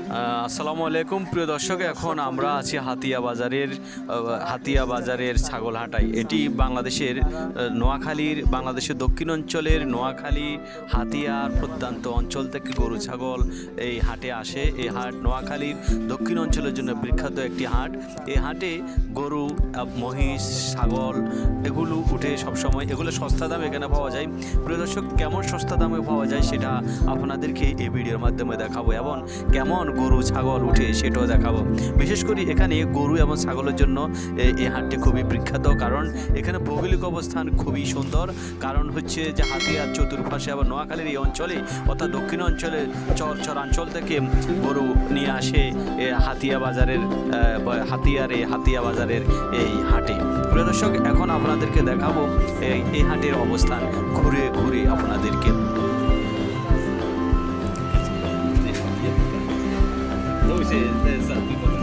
আসসালামু আলাইকুম প্রিয় দর্শক, এখন আমরা আছি হাতিয়া বাজারের ছাগল হাটায়। এটি বাংলাদেশের বাংলাদেশের দক্ষিণ অঞ্চলের নোয়াখালী হাতিয়ার প্রত্যন্ত অঞ্চল থেকে গরু ছাগল এই হাটে আসে। এই হাট নোয়াখালীর দক্ষিণ অঞ্চলের জন্য বিখ্যাত একটি হাট। এই হাটে গরু, মহিষ, ছাগল এগুলো উঠে সবসময়। এগুলো সস্তা দামে এখানে পাওয়া যায়। প্রিয় দর্শক, কেমন সস্তা দামে পাওয়া যায় সেটা আপনাদেরকে এই ভিডিওর মাধ্যমে দেখাবো, এবং কেমন গরু ছাগল উঠে সেটাও দেখাবো। বিশেষ করে এখানে গরু এবং ছাগলের জন্য এই হাটটি খুবই বিখ্যাত, কারণ এখানে ভৌগোলিক অবস্থান খুবই সুন্দর। কারণ হচ্ছে যে হাতিয়ার চতুর্পাশে আবার নোয়াখালীর এই অঞ্চলে অর্থাৎ দক্ষিণ অঞ্চলে চরাঞ্চল থেকে গরু নিয়ে আসে হাতিয়া বাজারের এই হাটে। প্রিয় দর্শক, এখন আপনাদেরকে দেখাবো এই হাটের অবস্থান ঘুরে ঘুরে আপনাদেরকে। Those is there's people